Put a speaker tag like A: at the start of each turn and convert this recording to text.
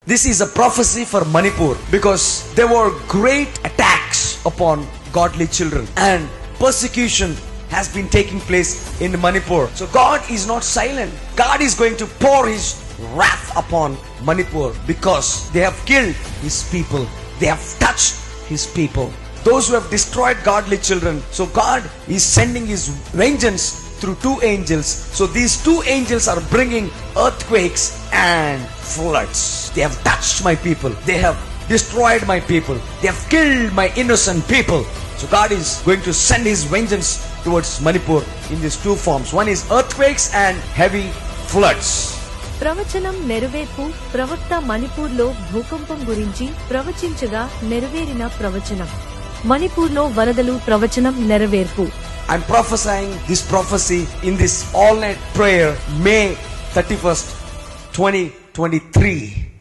A: This is a prophecy for Manipur because there were great attacks upon godly children and persecution has been taking place in Manipur. So God is not silent. God is going to pour his wrath upon Manipur because they have killed his people. They have touched his people. Those who have destroyed godly children. So God is sending his vengeance through two angels. So these two angels are bringing earthquakes and floods. They have touched my people. They have destroyed my people. They have killed my innocent people. So God is going to send his vengeance towards Manipur in these two forms. One is earthquakes and heavy floods.
B: ప్రవచనం నెరవేర్పు. ప్రవక్త మణిపూర్లో భూకంపం గురించి ప్రవచించగా నెరవేరిన ప్రవచనం. మణిపూర్లో వరదలు. ప్రవచనం నెరవేర్పు.
A: I'm prophesying this prophecy in this all-night prayer, May 31st, 2023.